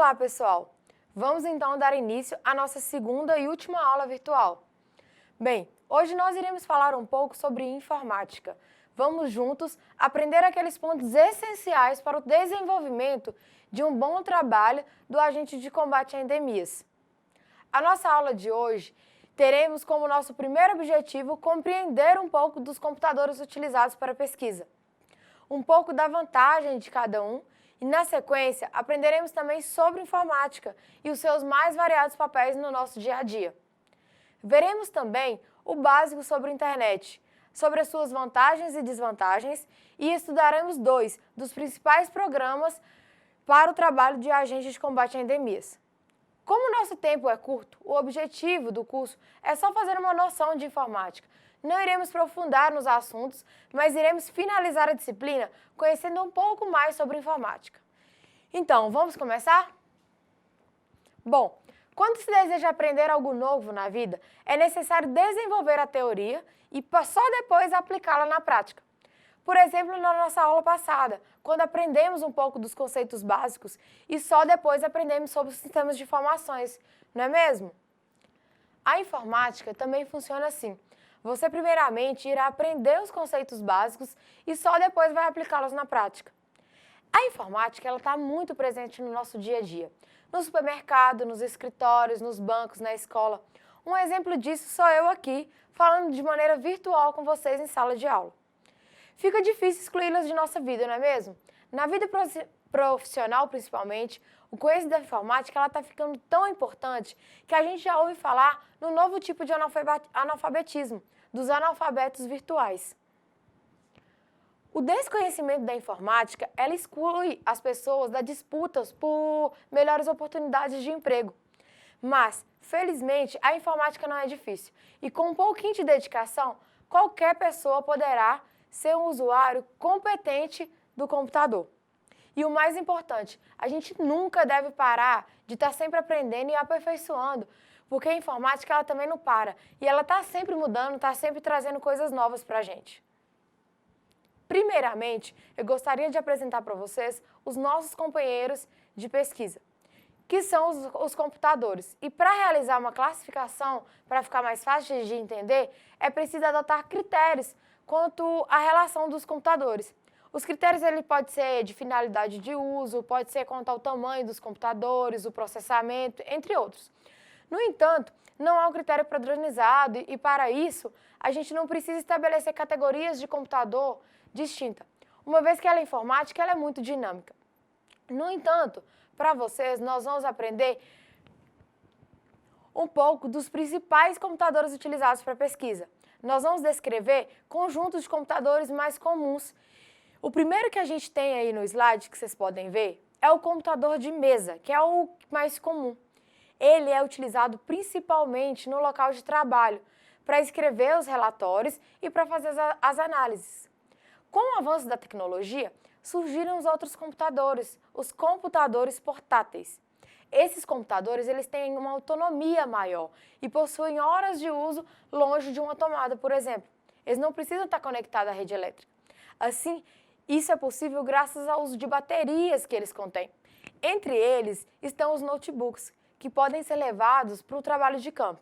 Olá, pessoal! Vamos então dar início à nossa segunda e última aula virtual. Bem, hoje nós iremos falar um pouco sobre informática. Vamos juntos aprender aqueles pontos essenciais para o desenvolvimento de um bom trabalho do agente de combate a endemias. A nossa aula de hoje teremos como nosso primeiro objetivo compreender um pouco dos computadores utilizados para pesquisa, um pouco da vantagem de cada um e, na sequência, aprenderemos também sobre informática e os seus mais variados papéis no nosso dia a dia. Veremos também o básico sobre a internet, sobre as suas vantagens e desvantagens e estudaremos dois dos principais programas para o trabalho de agente de combate a endemias. Como o nosso tempo é curto, o objetivo do curso é só fazer uma noção de informática. Não iremos aprofundar nos assuntos, mas iremos finalizar a disciplina conhecendo um pouco mais sobre informática. Então, vamos começar? Bom, quando se deseja aprender algo novo na vida, é necessário desenvolver a teoria e só depois aplicá-la na prática. Por exemplo, na nossa aula passada, quando aprendemos um pouco dos conceitos básicos e só depois aprendemos sobre os sistemas de informações, não é mesmo? A informática também funciona assim. Você primeiramente irá aprender os conceitos básicos e só depois vai aplicá-los na prática. A informática está muito presente no nosso dia a dia, no supermercado, nos escritórios, nos bancos, na escola. Um exemplo disso sou eu aqui, falando de maneira virtual com vocês em sala de aula. Fica difícil excluí-las de nossa vida, não é mesmo? Na vida profissional, principalmente, o conhecimento da informática está ficando tão importante que a gente já ouve falar no novo tipo de analfabetismo, dos analfabetos virtuais. O desconhecimento da informática, ela exclui as pessoas das disputas por melhores oportunidades de emprego. Mas, felizmente, a informática não é difícil e com um pouquinho de dedicação, qualquer pessoa poderá ser um usuário competente do computador. E o mais importante, a gente nunca deve parar de estar sempre aprendendo e aperfeiçoando, porque a informática ela também não para e ela está sempre mudando, está sempre trazendo coisas novas para a gente. Primeiramente, eu gostaria de apresentar para vocês os nossos companheiros de pesquisa, que são os computadores. E para realizar uma classificação, para ficar mais fácil de entender, é preciso adotar critérios quanto à relação dos computadores. Os critérios ele pode ser de finalidade de uso, pode ser quanto ao tamanho dos computadores, o processamento, entre outros. No entanto, não há um critério padronizado e para isso, a gente não precisa estabelecer categorias de computador distintas, uma vez que a informática ela é muito dinâmica. No entanto, para vocês, nós vamos aprender um pouco dos principais computadores utilizados para pesquisa. Nós vamos descrever conjuntos de computadores mais comuns. O primeiro que a gente tem aí no slide, que vocês podem ver, é o computador de mesa, que é o mais comum. Ele é utilizado principalmente no local de trabalho, para escrever os relatórios e para fazer as análises. Com o avanço da tecnologia, surgiram os outros computadores, os computadores portáteis. Esses computadores eles têm uma autonomia maior e possuem horas de uso longe de uma tomada, por exemplo. Eles não precisam estar conectados à rede elétrica. Assim, isso é possível graças ao uso de baterias que eles contêm. Entre eles estão os notebooks, que podem ser levados para o trabalho de campo.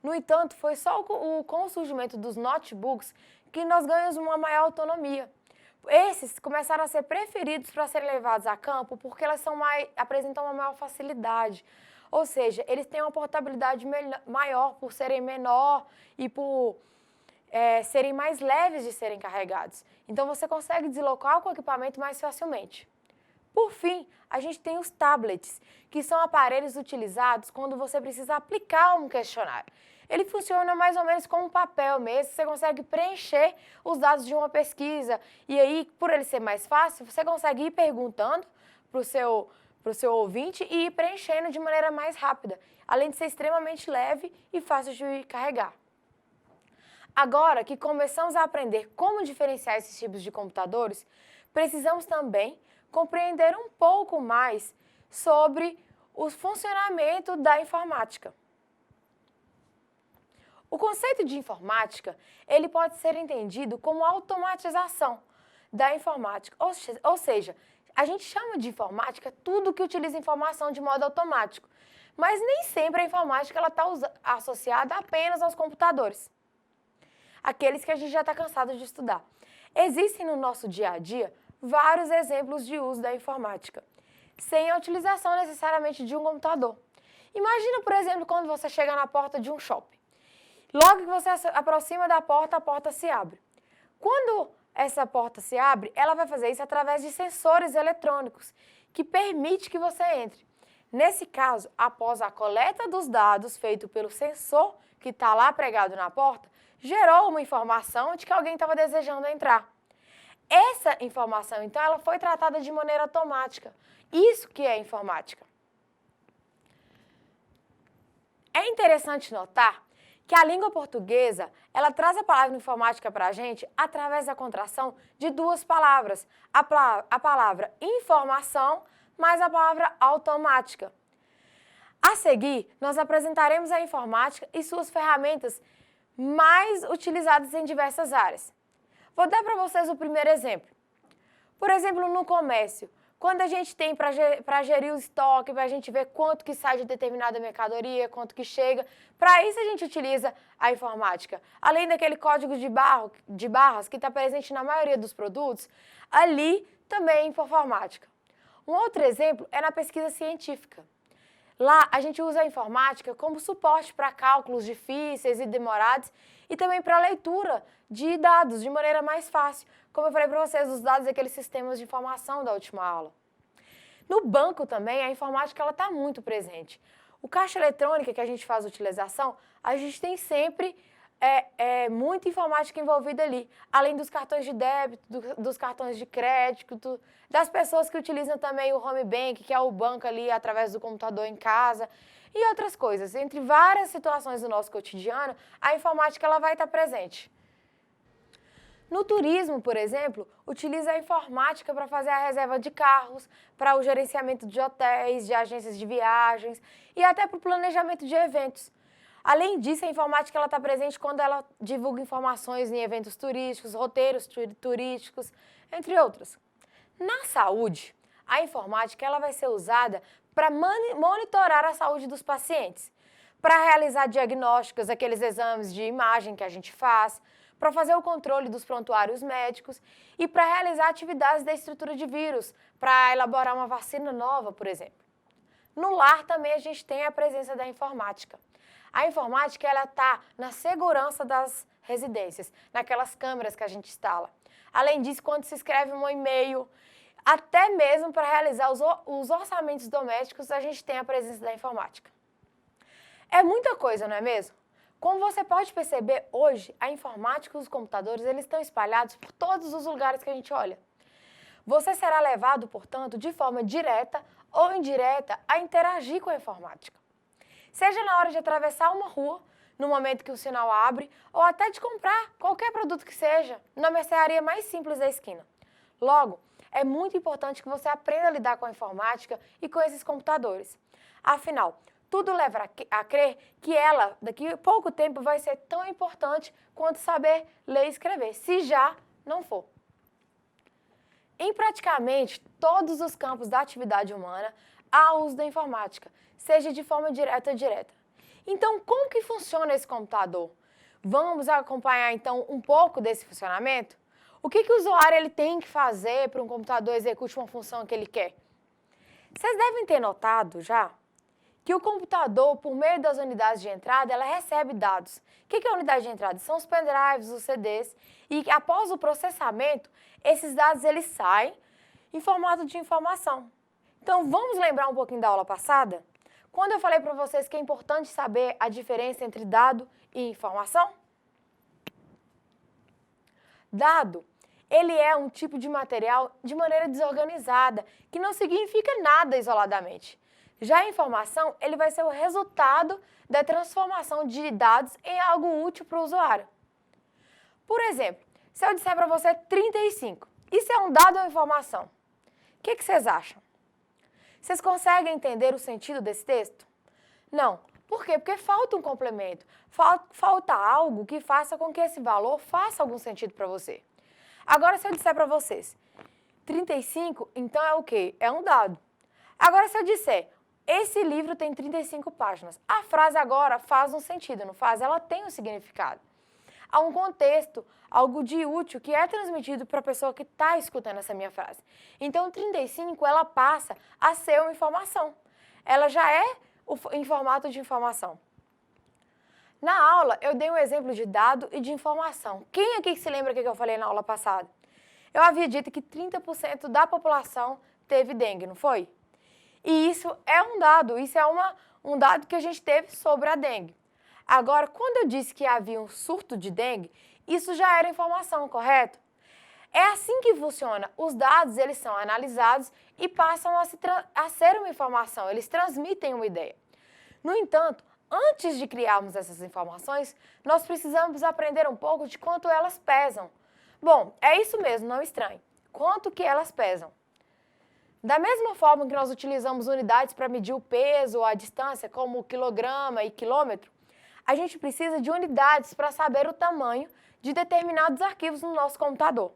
No entanto, foi só com o surgimento dos notebooks que nós ganhamos uma maior autonomia. Esses começaram a ser preferidos para serem levados a campo porque elas apresentam uma maior facilidade. Ou seja, eles têm uma portabilidade maior por serem menor e por serem mais leves de serem carregados. Então, você consegue deslocar com o equipamento mais facilmente. Por fim, a gente tem os tablets, que são aparelhos utilizados quando você precisa aplicar um questionário. Ele funciona mais ou menos como um papel mesmo, você consegue preencher os dados de uma pesquisa e aí, por ele ser mais fácil, você consegue ir perguntando para o seu ouvinte e ir preenchendo de maneira mais rápida, além de ser extremamente leve e fácil de carregar. Agora que começamos a aprender como diferenciar esses tipos de computadores, precisamos também compreender um pouco mais sobre o funcionamento da informática. O conceito de informática, ele pode ser entendido como automatização da informática, ou seja, A gente chama de informática tudo que utiliza informação de modo automático, mas nem sempre a informática está associada apenas aos computadores, aqueles que a gente já está cansado de estudar. Existem no nosso dia a dia vários exemplos de uso da informática, sem a utilização necessariamente de um computador. Imagina, por exemplo, quando você chega na porta de um shopping. Logo que você se aproxima da porta, a porta se abre. Quando essa porta se abre, ela vai fazer isso através de sensores eletrônicos, que permite que você entre. Nesse caso, após a coleta dos dados feito pelo sensor que está lá pregado na porta, gerou uma informação de que alguém estava desejando entrar. Essa informação, então, ela foi tratada de maneira automática. Isso que é informática. É interessante notar que a língua portuguesa, ela traz a palavra informática para a gente através da contração de duas palavras. A palavra informação mais a palavra automática. A seguir, nós apresentaremos a informática e suas ferramentas mais utilizadas em diversas áreas. Vou dar para vocês o primeiro exemplo. Por exemplo, no comércio, quando a gente tem para gerir o estoque, para a gente ver quanto que sai de determinada mercadoria, quanto que chega, para isso a gente utiliza a informática. Além daquele código de barras que está presente na maioria dos produtos, ali também é informática. Um outro exemplo é na pesquisa científica. Lá a gente usa a informática como suporte para cálculos difíceis e demorados e também para leitura de dados de maneira mais fácil. Como eu falei para vocês, os dados daqueles sistemas de informação da última aula. No banco também, a informática está muito presente. O caixa eletrônico que a gente faz a utilização, a gente tem sempre muita informática envolvida ali. Além dos cartões de débito, dos cartões de crédito, das pessoas que utilizam também o home bank, que é o banco ali através do computador em casa, e outras coisas. Entre várias situações do nosso cotidiano, a informática ela vai estar presente. No turismo, por exemplo, utiliza a informática para fazer a reserva de carros, para o gerenciamento de hotéis, de agências de viagens e até para o planejamento de eventos. Além disso, a informática está presente quando ela divulga informações em eventos turísticos, roteiros turísticos, entre outros. Na saúde, a informática ela vai ser usada para monitorar a saúde dos pacientes, para realizar diagnósticos, aqueles exames de imagem que a gente faz, para fazer o controle dos prontuários médicos e para realizar atividades da estrutura de vírus, para elaborar uma vacina nova, por exemplo. No lar também a gente tem a presença da informática. A informática ela está na segurança das residências, naquelas câmeras que a gente instala. Além disso, quando se escreve um e-mail, até mesmo para realizar os orçamentos domésticos, a gente tem a presença da informática. É muita coisa, não é mesmo? Como você pode perceber, hoje, a informática e os computadores eles estão espalhados por todos os lugares que a gente olha. Você será levado, portanto, de forma direta ou indireta a interagir com a informática. Seja na hora de atravessar uma rua, no momento que o sinal abre, ou até de comprar qualquer produto que seja, na mercearia mais simples da esquina. Logo, é muito importante que você aprenda a lidar com a informática e com esses computadores. Afinal, tudo leva a crer que ela, daqui a pouco tempo, vai ser tão importante quanto saber ler e escrever, se já não for. Em praticamente todos os campos da atividade humana, há uso da informática, seja de forma direta ou indireta. Então, como que funciona esse computador? Vamos acompanhar, então, um pouco desse funcionamento? O que o usuário ele tem que fazer para um computador execute uma função que ele quer? Vocês devem ter notado já que o computador, por meio das unidades de entrada, ela recebe dados. O que é a unidade de entrada? São os pendrives, os CDs, e após o processamento, esses dados eles saem em formato de informação. Então, vamos lembrar um pouquinho da aula passada? Quando eu falei para vocês que é importante saber a diferença entre dado e informação? Dado, ele é um tipo de material de maneira desorganizada, que não significa nada isoladamente. Já a informação, ele vai ser o resultado da transformação de dados em algo útil para o usuário. Por exemplo, se eu disser para você 35, isso é um dado ou informação? O que vocês acham? Vocês conseguem entender o sentido desse texto? Não. Por quê? Porque falta um complemento, falta algo que faça com que esse valor faça algum sentido para você. Agora, se eu disser para vocês, 35, então é o quê? É um dado. Agora, se eu disser, esse livro tem 35 páginas, a frase agora faz um sentido, não faz? Ela tem um significado. Há um contexto, algo de útil que é transmitido para a pessoa que está escutando essa minha frase. Então, 35, ela passa a ser uma informação. Ela já é em formato de informação. Na aula, eu dei um exemplo de dado e de informação. Quem aqui se lembra o que eu falei na aula passada? Eu havia dito que 30% da população teve dengue, não foi? E isso é um dado, isso é um dado que a gente teve sobre a dengue. Agora, quando eu disse que havia um surto de dengue, isso já era informação, correto? É assim que funciona. Os dados, eles são analisados e passam a ser uma informação, eles transmitem uma ideia. No entanto, antes de criarmos essas informações, nós precisamos aprender um pouco de quanto elas pesam. Bom, é isso mesmo, não estranhe. Quanto que elas pesam? Da mesma forma que nós utilizamos unidades para medir o peso ou a distância, como quilograma e quilômetro, a gente precisa de unidades para saber o tamanho de determinados arquivos no nosso computador.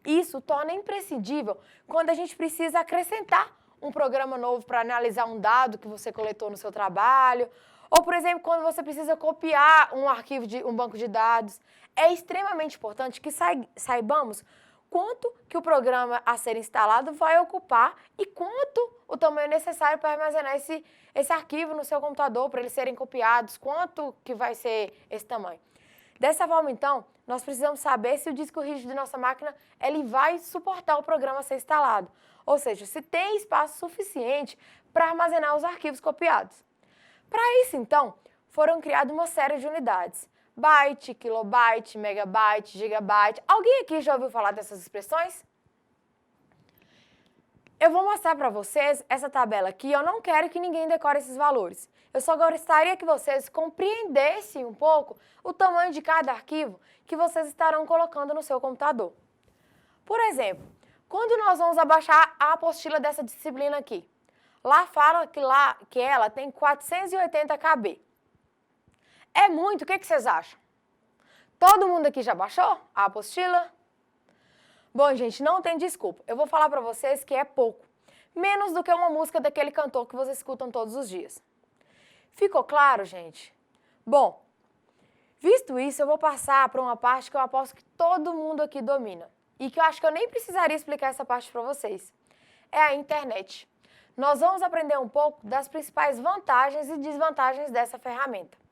Isso torna imprescindível quando a gente precisa acrescentar um programa novo para analisar um dado que você coletou no seu trabalho, ou, por exemplo, quando você precisa copiar um arquivo de um banco de dados. É extremamente importante que saibamos quanto que o programa a ser instalado vai ocupar e quanto o tamanho necessário para armazenar esse arquivo no seu computador, para eles serem copiados, quanto que vai ser esse tamanho. Dessa forma, então, nós precisamos saber se o disco rígido de nossa máquina ele vai suportar o programa a ser instalado, ou seja, se tem espaço suficiente para armazenar os arquivos copiados. Para isso, então, foram criadas uma série de unidades. Byte, kilobyte, megabyte, gigabyte. Alguém aqui já ouviu falar dessas expressões? Eu vou mostrar para vocês essa tabela aqui. Eu não quero que ninguém decore esses valores. Eu só gostaria que vocês compreendessem um pouco o tamanho de cada arquivo que vocês estarão colocando no seu computador. Por exemplo, quando nós vamos abaixar a apostila dessa disciplina aqui, lá fala que ela tem 480 KB. É muito, o que vocês acham? Todo mundo aqui já baixou a apostila? Bom, gente, não tem desculpa. Eu vou falar para vocês que é pouco. Menos do que uma música daquele cantor que vocês escutam todos os dias. Ficou claro, gente? Bom, visto isso, eu vou passar para uma parte que eu aposto que todo mundo aqui domina. E que eu acho que eu nem precisaria explicar essa parte para vocês. É a internet. Nós vamos aprender um pouco das principais vantagens e desvantagens dessa ferramenta.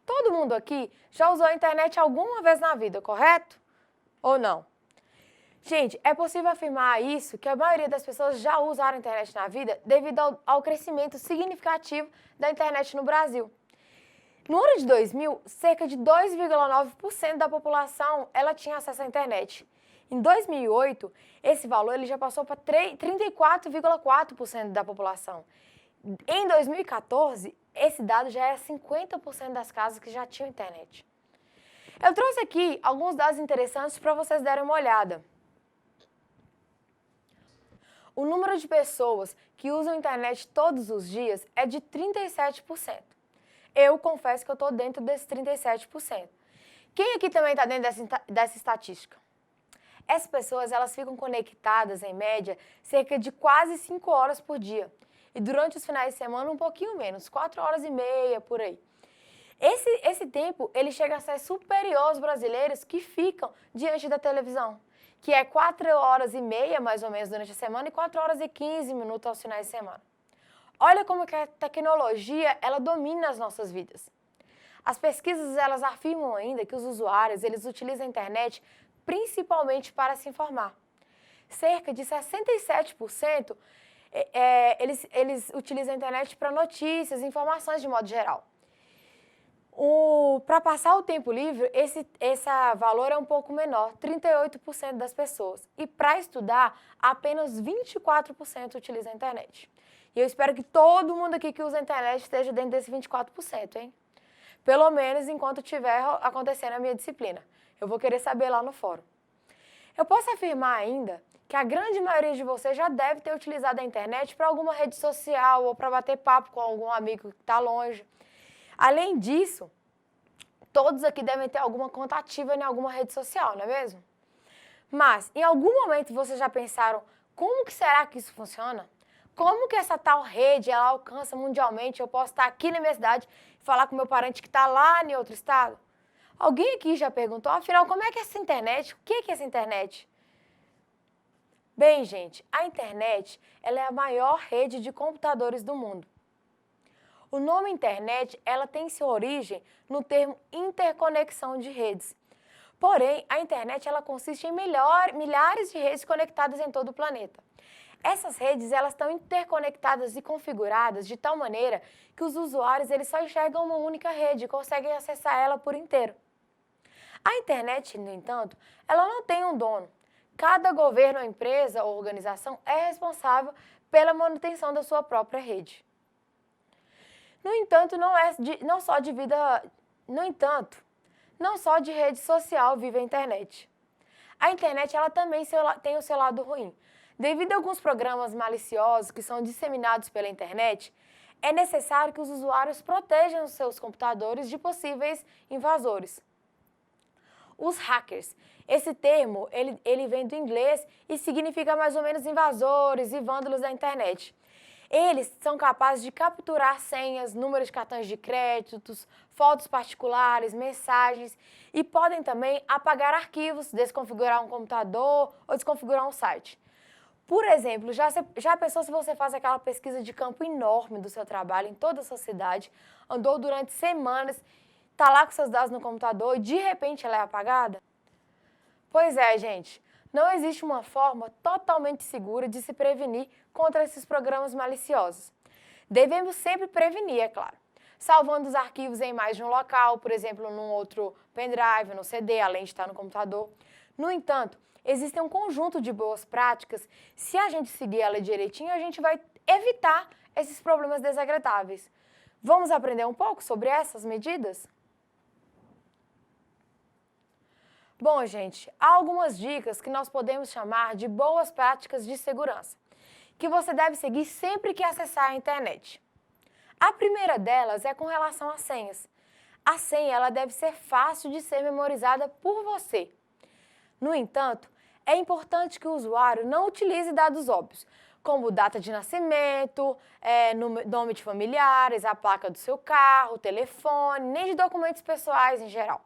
Todo mundo aqui já usou a internet alguma vez na vida, correto? Ou não? Gente, é possível afirmar isso, que a maioria das pessoas já usaram a internet na vida devido ao crescimento significativo da internet no Brasil. No ano de 2000, cerca de 2,9% da população ela tinha acesso à internet. Em 2008, esse valor ele já passou para 34,4% da população. Em 2014, esse dado já é 50% das casas que já tinham internet. Eu trouxe aqui alguns dados interessantes para vocês darem uma olhada. O número de pessoas que usam a internet todos os dias é de 37%. Eu confesso que eu estou dentro desses 37%. Quem aqui também está dentro dessa estatística? Essas pessoas elas ficam conectadas, em média, cerca de quase 5 horas por dia. E durante os finais de semana, um pouquinho menos, 4 horas e meia, por aí. Esse tempo, ele chega a ser superior aos brasileiros que ficam diante da televisão, que é 4 horas e meia, mais ou menos, durante a semana, e 4 horas e 15 minutos aos finais de semana. Olha como que a tecnologia, ela domina as nossas vidas. As pesquisas, elas afirmam ainda que os usuários, eles utilizam a internet principalmente para se informar. Cerca de 67% eles utilizam a internet para notícias, informações de modo geral. Para passar o tempo livre, esse valor é um pouco menor, 38% das pessoas. E para estudar, apenas 24% utilizam a internet. E eu espero que todo mundo aqui que usa a internet esteja dentro desse 24%, hein? Pelo menos enquanto estiver acontecendo a minha disciplina. Eu vou querer saber lá no fórum. Eu posso afirmar ainda que a grande maioria de vocês já deve ter utilizado a internet para alguma rede social ou para bater papo com algum amigo que está longe. Além disso, todos aqui devem ter alguma conta ativa em alguma rede social, não é mesmo? Mas, em algum momento vocês já pensaram como que será que isso funciona? Como que essa tal rede ela alcança mundialmente? Eu posso estar aqui na minha cidade e falar com meu parente que está lá em outro estado? Alguém aqui já perguntou, afinal, como é que é essa internet? O que é essa internet? Bem, gente, a internet ela é a maior rede de computadores do mundo. O nome internet ela tem sua origem no termo interconexão de redes. Porém, a internet ela consiste em milhares de redes conectadas em todo o planeta. Essas redes elas estão interconectadas e configuradas de tal maneira que os usuários eles só enxergam uma única rede e conseguem acessar ela por inteiro. A internet, no entanto, ela não tem um dono. Cada governo, empresa ou organização é responsável pela manutenção da sua própria rede. No entanto, não só de rede social vive a internet. A internet ela também tem o seu lado ruim. Devido a alguns programas maliciosos que são disseminados pela internet, é necessário que os usuários protejam os seus computadores de possíveis invasores. Os hackers. Esse termo, ele vem do inglês e significa mais ou menos invasores e vândalos da internet. Eles são capazes de capturar senhas, números de cartões de créditos, fotos particulares, mensagens e podem também apagar arquivos, desconfigurar um computador ou desconfigurar um site. Por exemplo, já pensou se você faz aquela pesquisa de campo enorme do seu trabalho em toda a sua cidade, andou durante semanas, está lá com seus dados no computador e de repente ela é apagada? Pois é, gente. Não existe uma forma totalmente segura de se prevenir contra esses programas maliciosos. Devemos sempre prevenir, é claro, salvando os arquivos em mais de um local, por exemplo, num outro pendrive, no CD, além de estar no computador. No entanto, existe um conjunto de boas práticas. Se a gente seguir ela direitinho, a gente vai evitar esses problemas desagradáveis. Vamos aprender um pouco sobre essas medidas? Bom, gente, há algumas dicas que nós podemos chamar de boas práticas de segurança, que você deve seguir sempre que acessar a internet. A primeira delas é com relação às senhas. A senha ela deve ser fácil de ser memorizada por você. No entanto, é importante que o usuário não utilize dados óbvios, como data de nascimento, nome de familiares, a placa do seu carro, telefone, nem de documentos pessoais em geral.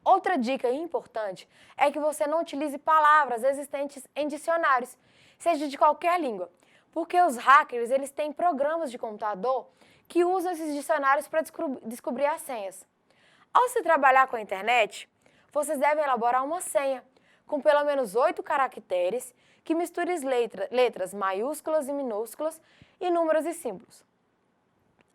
Outra dica importante é que você não utilize palavras existentes em dicionários, seja de qualquer língua, porque os hackers eles têm programas de computador que usam esses dicionários para descobrir as senhas. Ao se trabalhar com a internet, vocês devem elaborar uma senha com pelo menos 8 caracteres que misture letras maiúsculas e minúsculas e números e símbolos.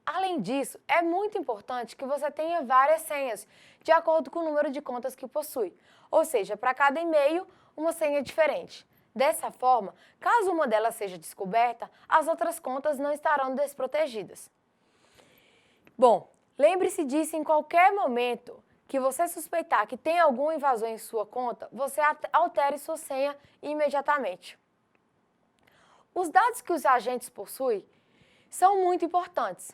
Além disso, é muito importante que você tenha várias senhas, de acordo com o número de contas que possui. Ou seja, para cada e-mail, uma senha diferente. Dessa forma, caso uma delas seja descoberta, as outras contas não estarão desprotegidas. Bom, lembre-se disso em qualquer momento que você suspeitar que tem algum invasor em sua conta, você altere sua senha imediatamente. Os dados que os agentes possuem são muito importantes.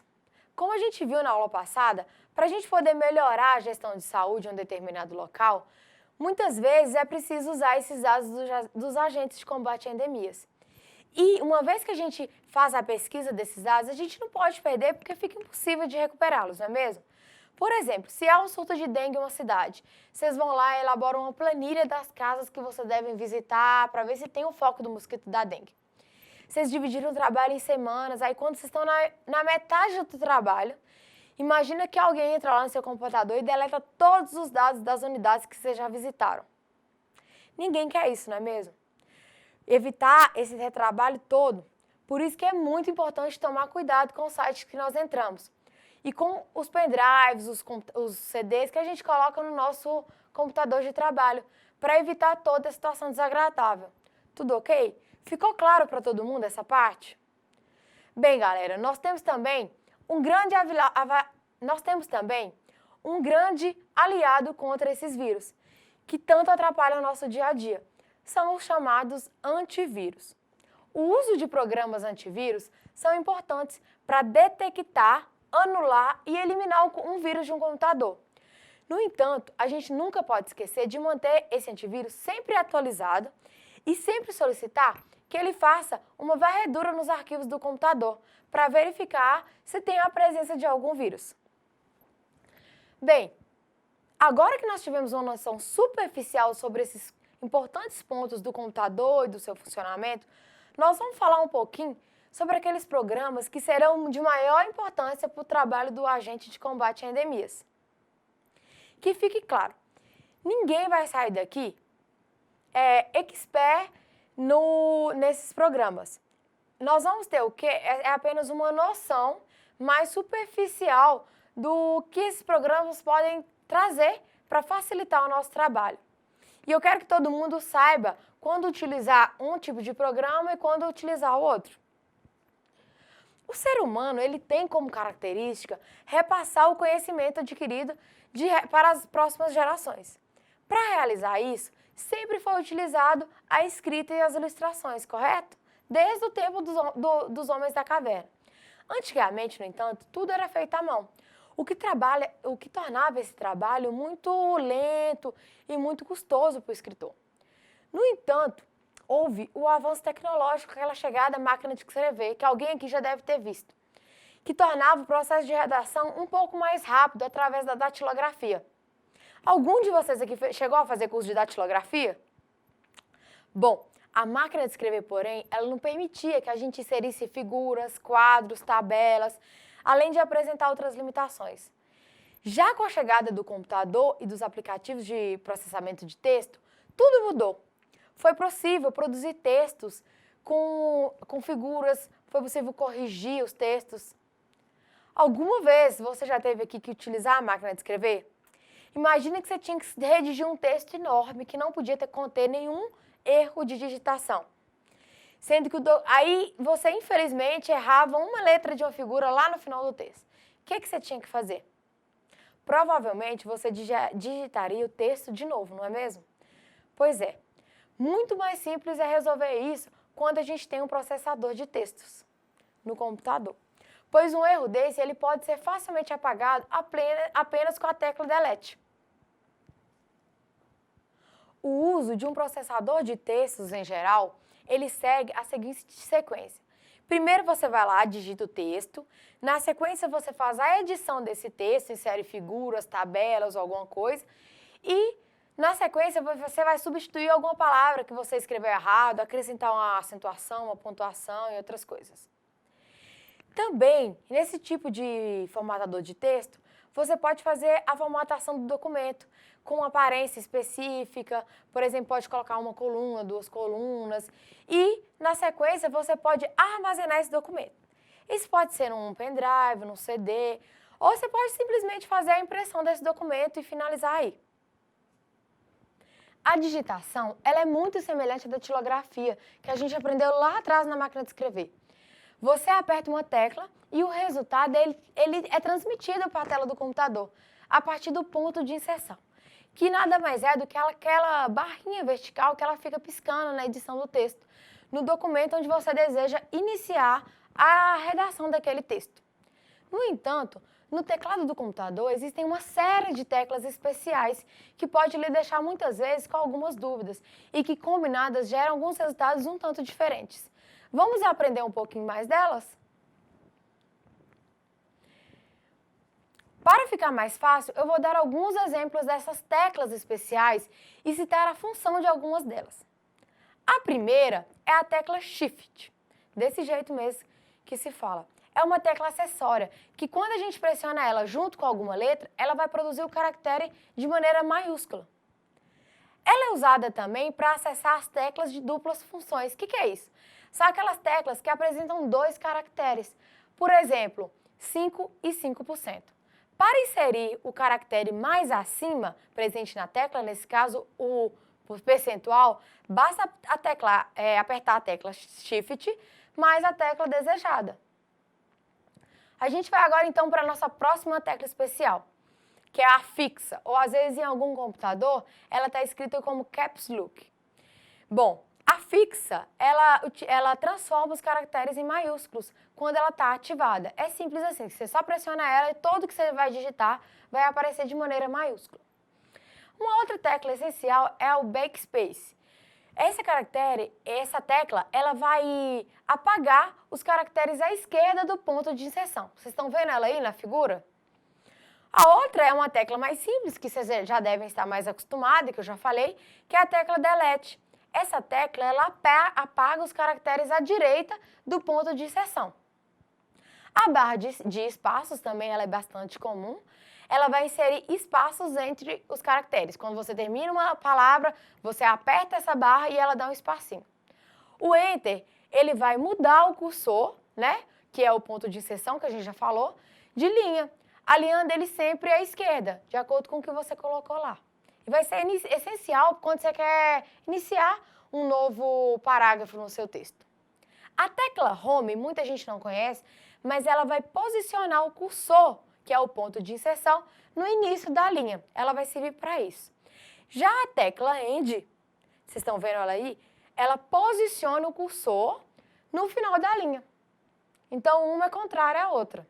Como a gente viu na aula passada, para a gente poder melhorar a gestão de saúde em um determinado local, muitas vezes é preciso usar esses dados dos agentes de combate a endemias. E uma vez que a gente faz a pesquisa desses dados, a gente não pode perder porque fica impossível de recuperá-los, não é mesmo? Por exemplo, se há um surto de dengue em uma cidade, vocês vão lá e elaboram uma planilha das casas que vocês devem visitar para ver se tem o foco do mosquito da dengue. Vocês dividiram o trabalho em semanas, aí quando vocês estão na metade do trabalho, imagina que alguém entra lá no seu computador e deleta todos os dados das unidades que vocês já visitaram. Ninguém quer isso, não é mesmo? Evitar esse retrabalho todo. Por isso que é muito importante tomar cuidado com os sites que nós entramos. E com os pendrives, os CDs que a gente coloca no nosso computador de trabalho, para evitar toda a situação desagradável. Tudo ok? Ficou claro para todo mundo essa parte? Bem, galera, nós temos também um grande aliado contra esses vírus, que tanto atrapalham o nosso dia a dia. São os chamados antivírus. O uso de programas antivírus são importantes para detectar, anular e eliminar um vírus de um computador. No entanto, a gente nunca pode esquecer de manter esse antivírus sempre atualizado e sempre solicitar que ele faça uma varredura nos arquivos do computador para verificar se tem a presença de algum vírus. Bem, agora que nós tivemos uma noção superficial sobre esses importantes pontos do computador e do seu funcionamento, nós vamos falar um pouquinho sobre aqueles programas que serão de maior importância para o trabalho do agente de combate a endemias. Que fique claro, ninguém vai sair daqui expert nesses programas. Nós vamos ter o quê? É apenas uma noção mais superficial do que esses programas podem trazer para facilitar o nosso trabalho. E eu quero que todo mundo saiba quando utilizar um tipo de programa e quando utilizar o outro. O ser humano, ele tem como característica repassar o conhecimento adquirido para as próximas gerações. Para realizar isso, sempre foi utilizado a escrita e as ilustrações, correto? Desde o tempo dos homens da caverna. Antigamente, no entanto, tudo era feito à mão, o que tornava esse trabalho muito lento e muito custoso para o escritor. No entanto, houve o avanço tecnológico, aquela chegada à máquina de escrever, que alguém aqui já deve ter visto, que tornava o processo de redação um pouco mais rápido através da datilografia. Algum de vocês aqui chegou a fazer curso de datilografia? Bom, a máquina de escrever, porém, ela não permitia que a gente inserisse figuras, quadros, tabelas, além de apresentar outras limitações. Já com a chegada do computador e dos aplicativos de processamento de texto, tudo mudou. Foi possível produzir textos com figuras, foi possível corrigir os textos. Alguma vez você já teve aqui que utilizar a máquina de escrever? Imagine que você tinha que redigir um texto enorme que não podia conter nenhum erro de digitação. Sendo que aí você, infelizmente, errava uma letra de uma figura lá no final do texto. O que você tinha que fazer? Provavelmente você digitaria o texto de novo, não é mesmo? Pois é. Muito mais simples é resolver isso quando a gente tem um processador de textos no computador. Pois um erro desse ele pode ser facilmente apagado apenas com a tecla Delete. O uso de um processador de textos, em geral, ele segue a seguinte sequência. Primeiro você vai lá, digita o texto, na sequência você faz a edição desse texto, insere figuras, tabelas ou alguma coisa, e na sequência você vai substituir alguma palavra que você escreveu errado, acrescentar uma acentuação, uma pontuação e outras coisas. Também, nesse tipo de formatador de texto, você pode fazer a formatação do documento com uma aparência específica, por exemplo, pode colocar uma coluna, 2 colunas, e na sequência você pode armazenar esse documento. Isso pode ser num pendrive, num CD, ou você pode simplesmente fazer a impressão desse documento e finalizar aí. A digitação, ela é muito semelhante à datilografia, que a gente aprendeu lá atrás na máquina de escrever. Você aperta uma tecla e o resultado ele é transmitido para a tela do computador, a partir do ponto de inserção, que nada mais é do que aquela barrinha vertical que ela fica piscando na edição do texto, no documento onde você deseja iniciar a redação daquele texto. No entanto, no teclado do computador existem uma série de teclas especiais que pode lhe deixar muitas vezes com algumas dúvidas e que combinadas geram alguns resultados um tanto diferentes. Vamos aprender um pouquinho mais delas? Para ficar mais fácil, eu vou dar alguns exemplos dessas teclas especiais e citar a função de algumas delas. A primeira é a tecla Shift, desse jeito mesmo que se fala. É uma tecla acessória, que quando a gente pressiona ela junto com alguma letra, ela vai produzir o caractere de maneira maiúscula. Ela é usada também para acessar as teclas de duplas funções. O que é isso? São aquelas teclas que apresentam 2 caracteres, por exemplo, 5 e 5%. Para inserir o caractere mais acima, presente na tecla, nesse caso o percentual, basta apertar a tecla Shift mais a tecla desejada. A gente vai agora então para a nossa próxima tecla especial, que é a fixa, ou às vezes em algum computador ela está escrita como Caps Lock. Bom, A fixa, ela transforma os caracteres em maiúsculos quando ela está ativada. É simples assim, você só pressiona ela e tudo que você vai digitar vai aparecer de maneira maiúscula. Uma outra tecla essencial é o backspace. Essa tecla, ela vai apagar os caracteres à esquerda do ponto de inserção. Vocês estão vendo ela aí na figura? A outra é uma tecla mais simples, que vocês já devem estar mais acostumados, que eu já falei, que é a tecla delete. Essa tecla, ela apaga os caracteres à direita do ponto de inserção. A barra de espaços também ela é bastante comum. Ela vai inserir espaços entre os caracteres. Quando você termina uma palavra, você aperta essa barra e ela dá um espacinho. O Enter, ele vai mudar o cursor, né, que é o ponto de inserção que a gente já falou, de linha, alinhando ele sempre à esquerda, de acordo com o que você colocou lá. E vai ser essencial quando você quer iniciar um novo parágrafo no seu texto. A tecla Home, muita gente não conhece, mas ela vai posicionar o cursor, que é o ponto de inserção, no início da linha. Ela vai servir para isso. Já a tecla End, vocês estão vendo ela aí? Ela posiciona o cursor no final da linha. Então, uma é contrária à outra.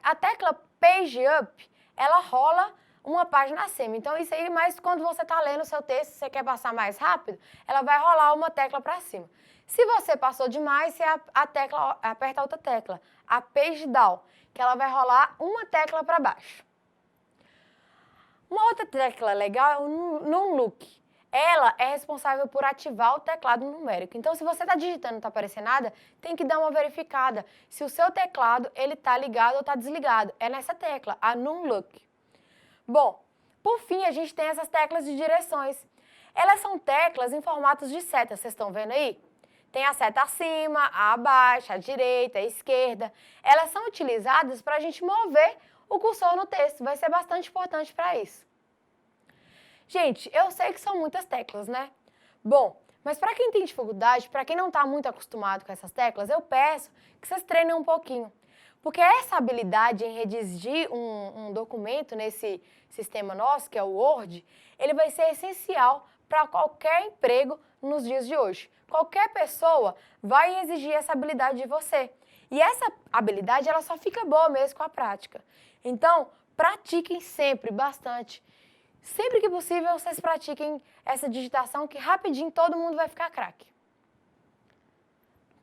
A tecla Page Up, ela rola uma página acima. Então, isso aí, mas quando você está lendo o seu texto, você quer passar mais rápido, ela vai rolar uma tecla para cima. Se você passou demais, você aperta outra tecla, a Page Down, que ela vai rolar uma tecla para baixo. Uma outra tecla legal é o Num-Look. Ela é responsável por ativar o teclado numérico. Então, se você está digitando e não está aparecendo nada, tem que dar uma verificada se o seu teclado está ligado ou está desligado. É nessa tecla, a Num-Look. Bom, por fim, a gente tem essas teclas de direções. Elas são teclas em formatos de seta, vocês estão vendo aí? Tem a seta acima, a abaixo, a direita, a esquerda. Elas são utilizadas para a gente mover o cursor no texto. Vai ser bastante importante para isso. Gente, eu sei que são muitas teclas, né? Bom, mas para quem tem dificuldade, para quem não está muito acostumado com essas teclas, eu peço que vocês treinem um pouquinho. Porque essa habilidade em redigir um documento nesse sistema nosso, que é o Word, ele vai ser essencial para qualquer emprego nos dias de hoje. Qualquer pessoa vai exigir essa habilidade de você. E essa habilidade, ela só fica boa mesmo com a prática. Então, pratiquem sempre, bastante. Sempre que possível, vocês pratiquem essa digitação, que rapidinho todo mundo vai ficar craque.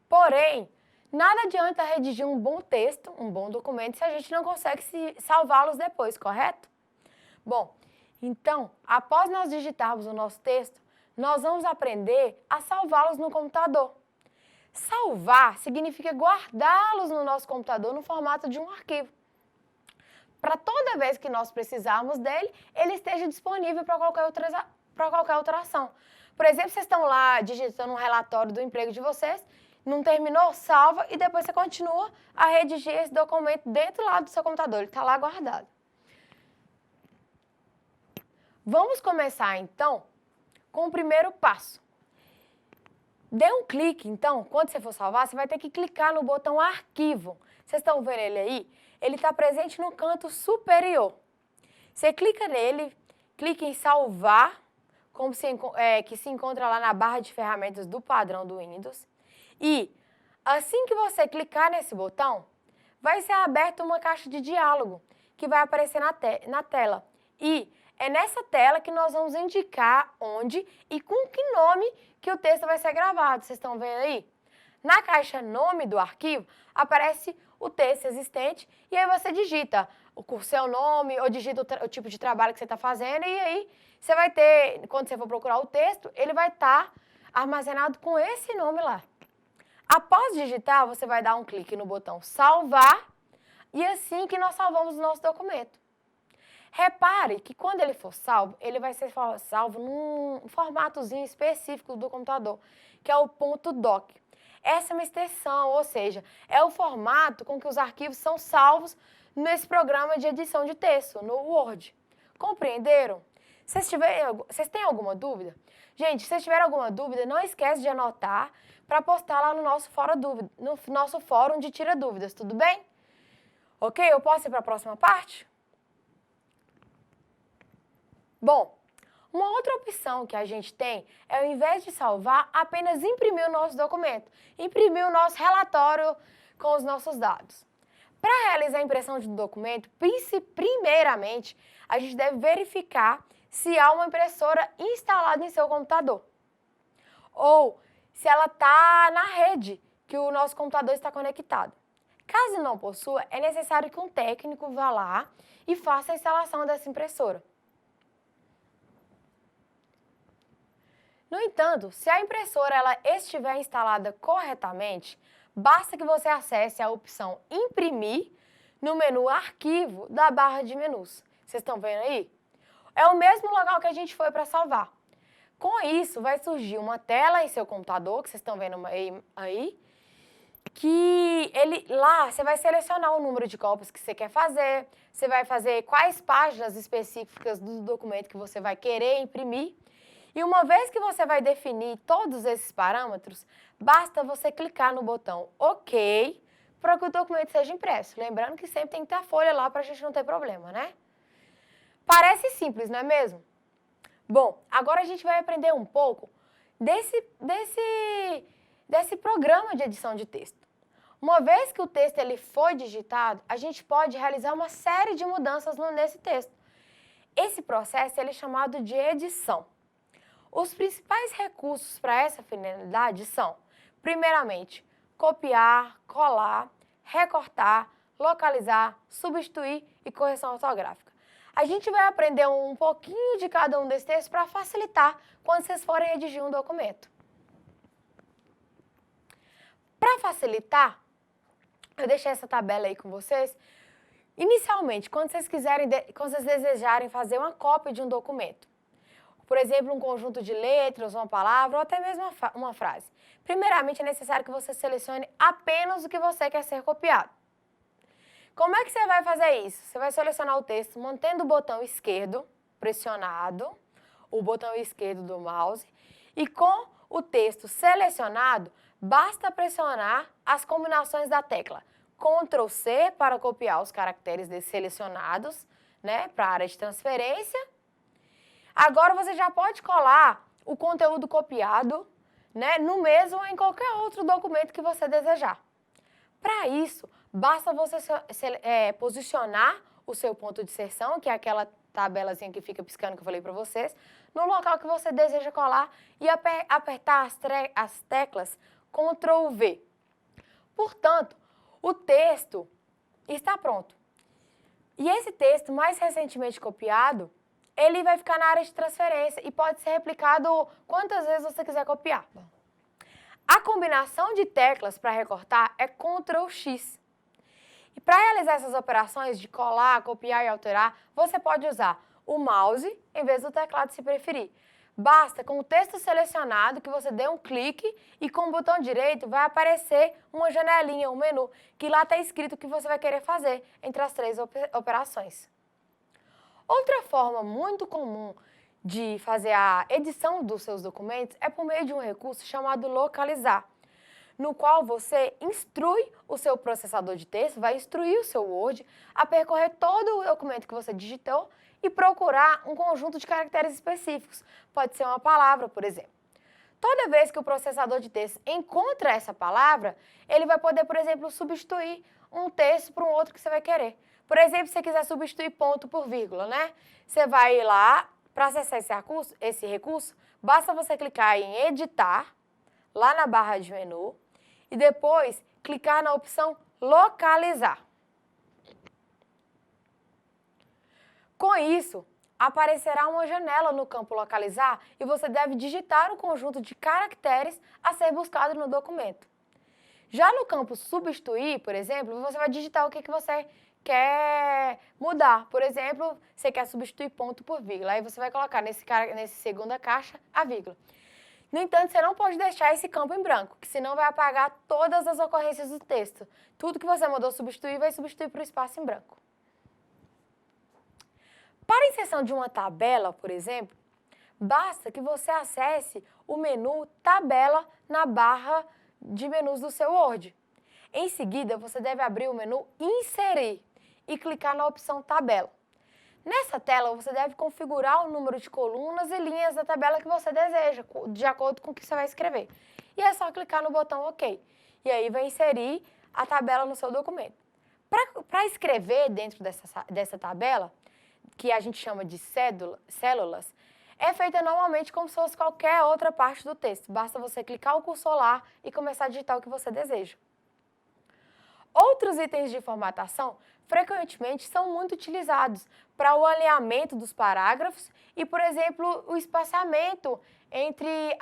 Porém, nada adianta redigir um bom texto, um bom documento, se a gente não consegue salvá-los depois, correto? Bom, então, após nós digitarmos o nosso texto, nós vamos aprender a salvá-los no computador. Salvar significa guardá-los no nosso computador no formato de um arquivo. Para toda vez que nós precisarmos dele, ele esteja disponível para qualquer outra ação. Por exemplo, vocês estão lá digitando um relatório do emprego de vocês, não terminou, salva e depois você continua a redigir esse documento dentro lá do seu computador, ele está lá guardado. Vamos começar então com o primeiro passo. Dê um clique, então, quando você for salvar, você vai ter que clicar no botão Arquivo. Vocês estão vendo ele aí? Ele está presente no canto superior. Você clica nele, clica em Salvar, que se encontra lá na barra de ferramentas do padrão do Windows. E, assim que você clicar nesse botão, vai ser aberta uma caixa de diálogo, que vai aparecer na tela. E é nessa tela que nós vamos indicar onde e com que nome que o texto vai ser gravado. Vocês estão vendo aí? Na caixa Nome do arquivo, aparece o texto existente e aí você digita o seu nome ou digita o tipo de trabalho que você está fazendo e aí você vai ter, quando você for procurar o texto, ele vai estar armazenado com esse nome lá. Após digitar, você vai dar um clique no botão Salvar e assim que nós salvamos o nosso documento. Repare que quando ele for salvo, ele vai ser salvo num formatozinho específico do computador, que é o .doc. Essa é uma extensão, ou seja, é o formato com que os arquivos são salvos nesse programa de edição de texto, no Word. Compreenderam? Vocês têm alguma dúvida? Gente, se tiver alguma dúvida, não esquece de anotar para postar lá no nosso fórum de Tira Dúvidas, tudo bem? Ok? Eu posso ir para a próxima parte? Bom, Uma outra opção que a gente tem é, ao invés de salvar, apenas imprimir o nosso documento, imprimir o nosso relatório com os nossos dados. Para realizar a impressão de um documento, primeiramente, a gente deve verificar se há uma impressora instalada em seu computador ou se ela está na rede que o nosso computador está conectado. Caso não possua, é necessário que um técnico vá lá e faça a instalação dessa impressora. No entanto, se a impressora ela estiver instalada corretamente, basta que você acesse a opção Imprimir no menu Arquivo da barra de menus. Vocês estão vendo aí? É o mesmo local que a gente foi para salvar. Com isso, vai surgir uma tela em seu computador, que vocês estão vendo aí, que lá você vai selecionar o número de cópias que você quer fazer, você vai fazer quais páginas específicas do documento que você vai querer imprimir. E uma vez que você vai definir todos esses parâmetros, basta você clicar no botão OK para que o documento seja impresso. Lembrando que sempre tem que ter a folha lá para a gente não ter problema, né? Parece simples, não é mesmo? Bom, agora a gente vai aprender um pouco desse programa de edição de texto. Uma vez que o texto ele foi digitado, a gente pode realizar uma série de mudanças nesse texto. Esse processo ele é chamado de edição. Os principais recursos para essa finalidade são, primeiramente, copiar, colar, recortar, localizar, substituir e correção ortográfica. A gente vai aprender um pouquinho de cada um desses textos para facilitar quando vocês forem redigir um documento. Para facilitar, eu deixei essa tabela aí com vocês. Inicialmente, quando vocês desejarem fazer uma cópia de um documento, por exemplo, um conjunto de letras, uma palavra ou até mesmo uma frase. Primeiramente, é necessário que você selecione apenas o que você quer ser copiado. Como é que você vai fazer isso? Você vai selecionar o texto mantendo o botão esquerdo pressionado, o botão esquerdo do mouse, e com o texto selecionado, basta pressionar as combinações da tecla Ctrl+C para copiar os caracteres selecionados, né, para a área de transferência. Agora você já pode colar o conteúdo copiado, né, no mesmo ou em qualquer outro documento que você desejar. Para isso, basta você posicionar o seu ponto de inserção, que é aquela tabelazinha que fica piscando que eu falei para vocês, no local que você deseja colar e apertar as teclas Ctrl+V. Portanto, o texto está pronto. E esse texto, mais recentemente copiado, ele vai ficar na área de transferência e pode ser replicado quantas vezes você quiser copiar. A combinação de teclas para recortar é Ctrl+X. E para realizar essas operações de colar, copiar e alterar, você pode usar o mouse em vez do teclado se preferir. Basta, com o texto selecionado, que você dê um clique e com o botão direito vai aparecer uma janelinha, um menu, que lá está escrito o que você vai querer fazer entre as três operações. Outra forma muito comum de fazer a edição dos seus documentos é por meio de um recurso chamado localizar, no qual você instrui o seu processador de texto, vai instruir o seu Word a percorrer todo o documento que você digitou e procurar um conjunto de caracteres específicos. Pode ser uma palavra, por exemplo. Toda vez que o processador de texto encontra essa palavra, ele vai poder, por exemplo, substituir um texto por um outro que você vai querer. Por exemplo, se você quiser substituir ponto por vírgula, né? Você vai lá, para acessar esse recurso, basta você clicar em editar, lá na barra de menu, e depois clicar na opção localizar. Com isso, aparecerá uma janela no campo localizar e você deve digitar o conjunto de caracteres a ser buscado no documento. Já no campo substituir, por exemplo, você vai digitar o que você quer mudar. Por exemplo, você quer substituir ponto por vírgula. Aí você vai colocar nesse segunda caixa a vírgula. No entanto, você não pode deixar esse campo em branco, que senão vai apagar todas as ocorrências do texto. Tudo que você mandou substituir, vai substituir para o espaço em branco. Para a inserção de uma tabela, por exemplo, basta que você acesse o menu Tabela na barra de menus do seu Word. Em seguida, você deve abrir o menu Inserir e clicar na opção Tabela. Nessa tela, você deve configurar o número de colunas e linhas da tabela que você deseja, de acordo com o que você vai escrever. E é só clicar no botão OK. E aí vai inserir a tabela no seu documento. Para escrever dentro dessa tabela, que a gente chama de células, é feita normalmente como se fosse qualquer outra parte do texto. Basta você clicar o cursor lá e começar a digitar o que você deseja. Outros itens de formatação frequentemente são muito utilizados para o alinhamento dos parágrafos e, por exemplo, o espaçamento entre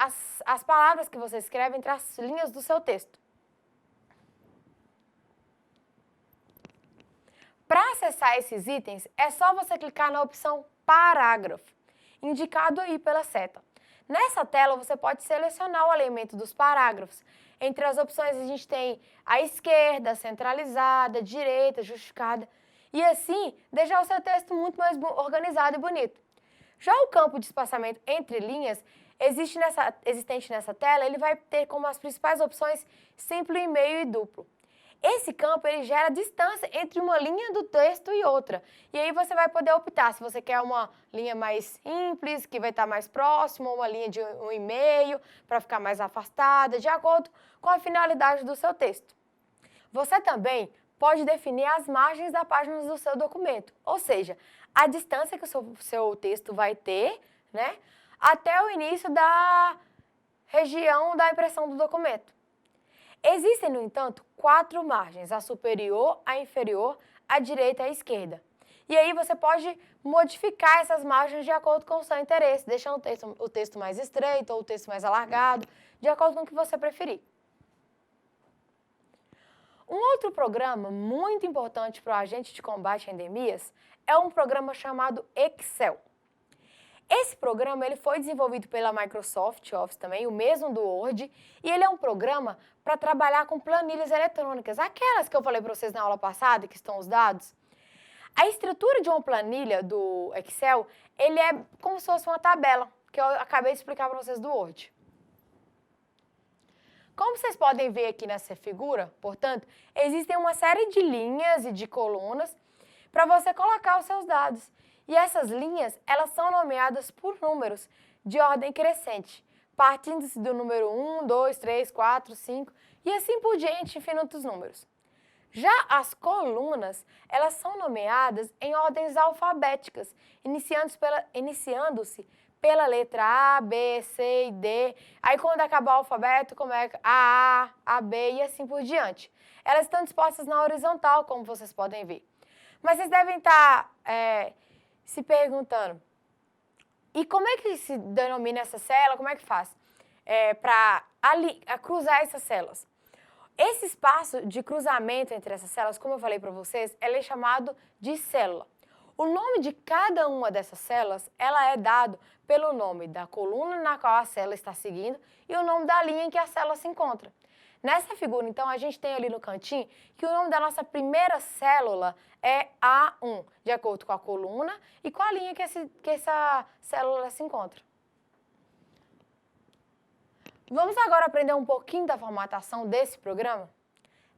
as palavras que você escreve entre as linhas do seu texto. Para acessar esses itens, é só você clicar na opção Parágrafo, indicado aí pela seta. Nessa tela, você pode selecionar o alinhamento dos parágrafos. Entre as opções, a gente tem a esquerda, centralizada, direita, justificada. E assim, deixar o seu texto muito mais organizado e bonito. Já o campo de espaçamento entre linhas, existente nessa tela, ele vai ter como as principais opções simples, e meio e duplo. Esse campo ele gera distância entre uma linha do texto e outra. E aí você vai poder optar se você quer uma linha mais simples, que vai estar mais próxima, ou uma linha de 1,5 para ficar mais afastada, de acordo com a finalidade do seu texto. Você também pode definir as margens da página do seu documento, ou seja, a distância que o seu texto vai ter, né, até o início da região da impressão do documento. Existem, no entanto, 4 margens, a superior, a inferior, a direita e a esquerda. E aí você pode modificar essas margens de acordo com o seu interesse, deixando o texto mais estreito ou o texto mais alargado, de acordo com o que você preferir. Um outro programa muito importante para o agente de combate a endemias é um programa chamado Excel. Esse programa ele foi desenvolvido pela Microsoft Office também, o mesmo do Word, e ele é um programa para trabalhar com planilhas eletrônicas, aquelas que eu falei para vocês na aula passada, que estão os dados. A estrutura de uma planilha do Excel, ele é como se fosse uma tabela, que eu acabei de explicar para vocês do Word. Como vocês podem ver aqui nessa figura, portanto, existem uma série de linhas e de colunas para você colocar os seus dados. E essas linhas, elas são nomeadas por números de ordem crescente, partindo-se do número 1, 2, 3, 4, 5 e assim por diante, infinitos números. Já as colunas, elas são nomeadas em ordens alfabéticas, iniciando-se pela letra A, B, C e D. Aí quando acabar o alfabeto, começa A, B e assim por diante. Elas estão dispostas na horizontal, como vocês podem ver. Mas vocês devem estar se perguntando, e como é que se denomina essa célula, como é que faz para cruzar essas células? Esse espaço de cruzamento entre essas células, como eu falei para vocês, ele é chamado de célula. O nome de cada uma dessas células, ela é dado pelo nome da coluna na qual a célula está seguindo e o nome da linha em que a célula se encontra. Nessa figura, então, a gente tem ali no cantinho que o nome da nossa primeira célula é A1, de acordo com a coluna e com a linha que essa célula se encontra. Vamos agora aprender um pouquinho da formatação desse programa?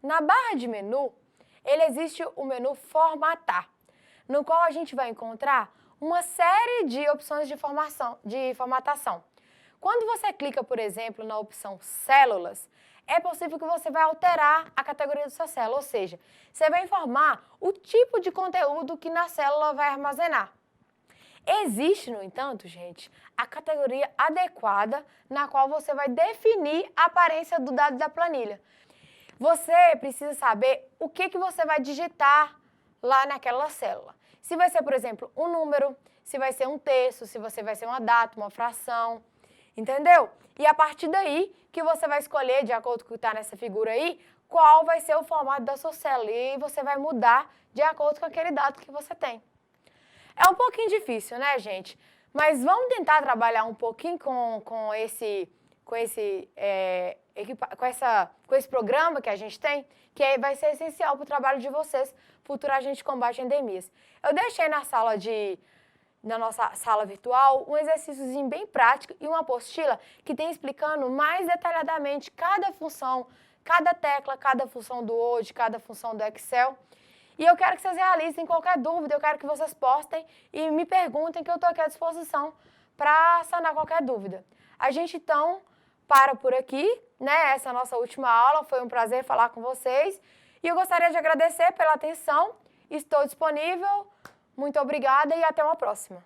Na barra de menu, existe o menu Formatar, no qual a gente vai encontrar uma série de opções de formatação. Quando você clica, por exemplo, na opção Células, é possível que você vai alterar a categoria da sua célula, ou seja, você vai informar o tipo de conteúdo que na célula vai armazenar. Existe, no entanto, gente, a categoria adequada na qual você vai definir a aparência do dado da planilha. Você precisa saber o que você vai digitar lá naquela célula. Se vai ser, por exemplo, um número, se vai ser um texto, se você vai ser uma data, uma fração, entendeu? E a partir daí que você vai escolher, de acordo com o que está nessa figura aí, qual vai ser o formato da sua célula. E você vai mudar de acordo com aquele dado que você tem. É um pouquinho difícil, né, gente? Mas vamos tentar trabalhar um pouquinho com esse programa que a gente tem, que vai ser essencial para o trabalho de vocês, futuro agente de combate a endemias. Eu deixei na nossa sala virtual, um exercíciozinho bem prático e uma apostila que tem explicando mais detalhadamente cada função, cada tecla, cada função do Word, cada função do Excel. E eu quero que vocês realizem qualquer dúvida, eu quero que vocês postem e me perguntem, que eu estou aqui à disposição para sanar qualquer dúvida. A gente, então, para por aqui, né? Essa é a nossa última aula, foi um prazer falar com vocês. E eu gostaria de agradecer pela atenção, estou disponível, muito obrigada e até uma próxima.